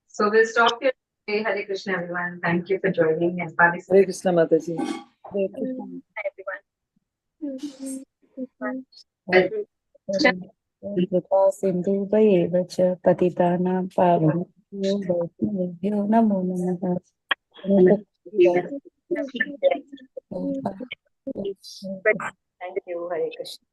So we'll stop here. Hare Krishna, everyone. Thank you for joining and Hare participating. Krishna Mataji. Hi, कृपा सिन्धुभयेव च पतितानां पावनेभ्यो वैष्णवेभ्यो नमो नमः. everyone. Thank you. Hare Krishna.